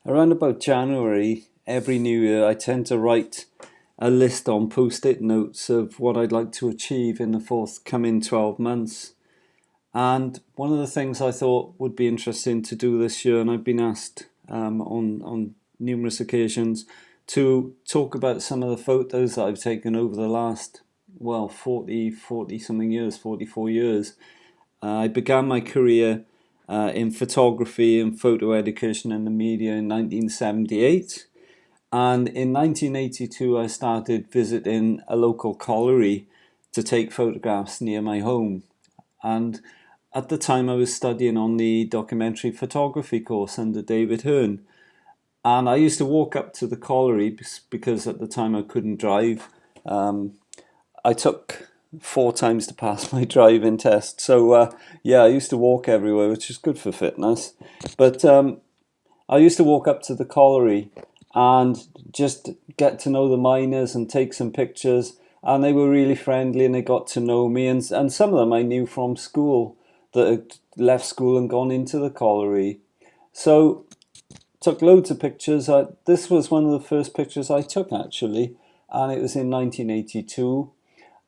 Around about January, every new year, I tend to write a list on post-it notes of what I'd like to achieve in the forthcoming 12 months. And one of the things I thought would be interesting to do this year, and I've been asked on numerous occasions, to talk about some of the photos that I've taken over the last, 40 something years, 44 years. I began my career in photography and photo education in the media in 1978. And in 1982, I started visiting a local colliery to take photographs near my home. And at the time, I was studying on the documentary photography course under David Hearn. And I used to walk up to the colliery because at the time I couldn't drive. I took 4 times to pass my driving test. So yeah, I used to walk everywhere, which is good for fitness. But I used to walk up to the colliery and just get to know the miners and take some pictures. And they were really friendly and they got to know me. And some of them I knew from school that had left school and gone into the colliery. So took loads of pictures. This was one of the first pictures I took actually. And it was in 1982.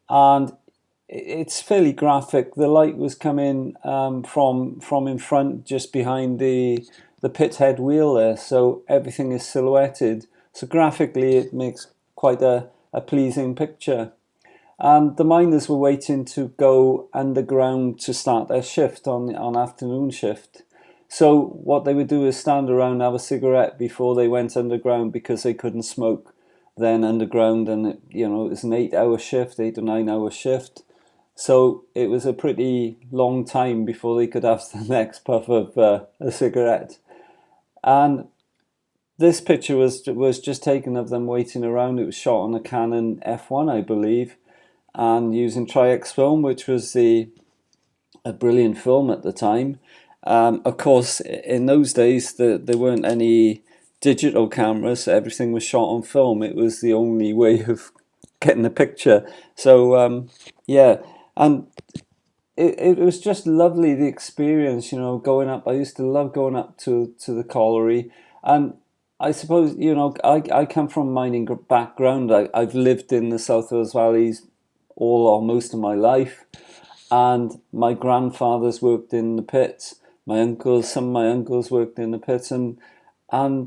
And it's fairly graphic. The light was coming from in front, just behind the pit head wheel there, so everything is silhouetted. So graphically, it makes quite a pleasing picture. And the miners were waiting to go underground to start their shift on afternoon shift. So what they would do is stand around and have a cigarette before they went underground because they couldn't smoke then underground, and it was an 8-hour shift, 8 or 9 hour shift. So it was a pretty long time before they could have the next puff of a cigarette. And this picture was just taken of them waiting around. It was shot on a Canon F1, I believe, and using Tri-X film, which was a brilliant film at the time. Of course, in those days, there weren't any digital cameras, so everything was shot on film. It was the only way of getting a picture. So yeah, and it was just lovely, the experience, going up. I used to love going up to the colliery. And I suppose, I come from a mining background. I've lived in the South Wales Valleys all or most of my life. And my grandfathers worked in the pits. Some of my uncles worked in the pits. And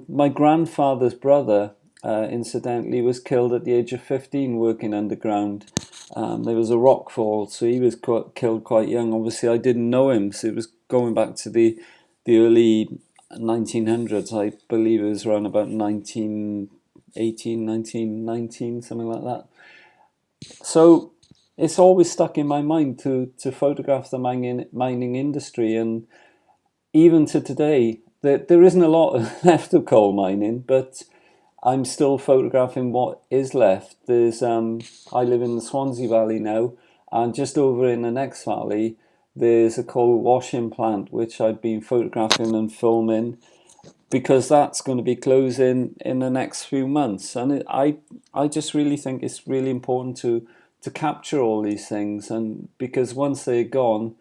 my grandfather's brother, incidentally, was killed at the age of 15 working underground. There was a rock fall, so he was killed quite young. Obviously, I didn't know him, so it was going back to the early 1900s. I believe it was around about 1918, 1919, something like that. So it's always stuck in my mind to photograph the mining industry, and even to today, there isn't a lot left of coal mining, but I'm still photographing what is left. I live in the Swansea Valley now, and just over in the next valley, there's a coal washing plant, which I've been photographing and filming, because that's going to be closing in the next few months. And I just really think it's really important to capture all these things, and because once they're gone,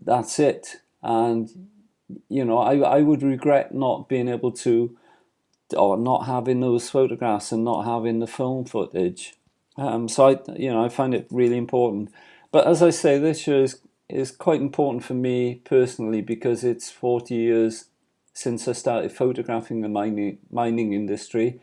that's it. And I would regret not being able to, or not having those photographs and not having the film footage. So I find it really important. But as I say, this year is quite important for me personally, because it's 40 years since I started photographing the mining industry.